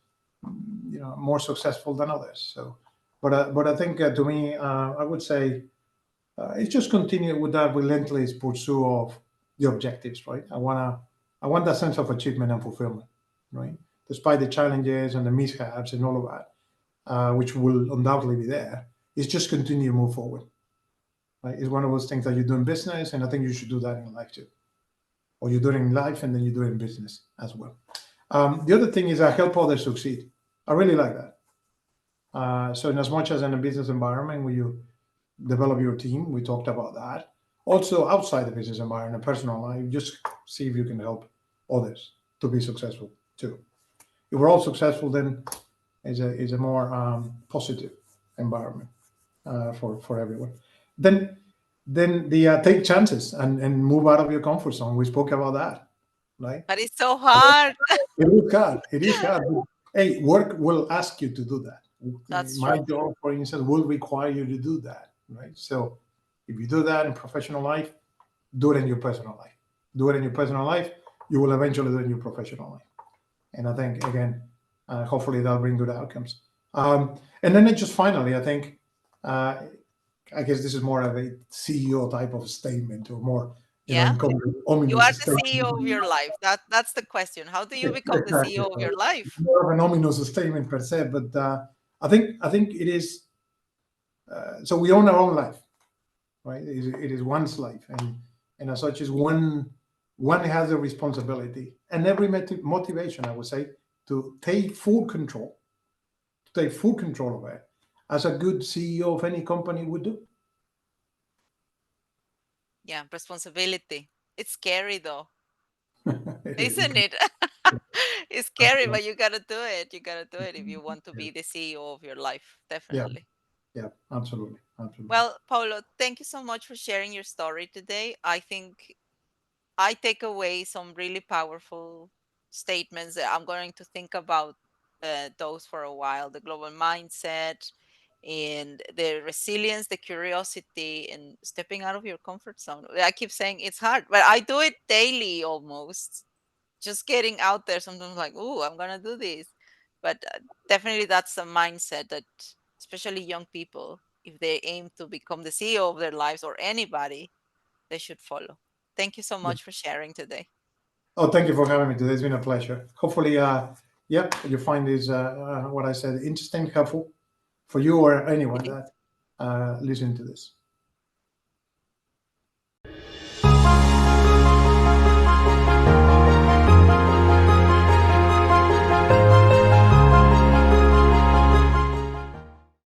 more successful than others. So, but I think to me, I would say it's just continue with that relentless pursuit of the objectives, right? I want that sense of achievement and fulfillment, right? Despite the challenges and the mishaps and all of that, which will undoubtedly be there, it's just continue to move forward. Right? It's one of those things that you do in business, and I think you should do that in life too, or you do it in life and then you do it in business as well. The other thing is I help others succeed. I really like that. So, in as much as in a business environment where you develop your team, we talked about that. Also, outside the business environment, personal life, just see if you can help others to be successful too. If we're all successful, then is a more positive environment for everyone. Then then the take chances and move out of your comfort zone. We spoke about that, right? But it's so hard. It is hard. It is hard. Hey, work will ask you to do that. That's My true. job, for instance, will require you to do that, right? So if you do that in professional life, do it in your personal life. Do it in your personal life, you will eventually do it in your professional life. And I think, again, hopefully that'll bring good outcomes. And then just finally, I think, uh, I guess this is more of a CEO type of statement or more, Yeah. You ominous are the statement. CEO of your life. That's the question. How do you become the Exactly. CEO of your life? More of an ominous statement per se, but I think it is. So we own our own life, right? It is one's life, and as such, is one has a responsibility and every motivation, I would say, to take full control of it, as a good CEO of any company would do. Yeah, responsibility. It's scary though, It is. isn't it? It's scary, but you gotta do it. You gotta do it if you want to be the CEO of your life. Yeah, Definitely. yeah, absolutely, absolutely. Well, Paulo, thank you so much for sharing your story today. I think I take away some really powerful statements that I'm going to think about those for a while. The global mindset, and the resilience, the curiosity, and stepping out of your comfort zone. I keep saying it's hard, but I do it daily almost. Just getting out there sometimes like, "Ooh, I'm going to do this." But definitely that's a mindset that especially young people, if they aim to become the CEO of their lives or anybody, they should follow. Thank you so Yeah. much for sharing today. Oh, thank you for having me today. It's been a pleasure. Hopefully, yeah, you find this what I said interesting, helpful for you or anyone that listening to this.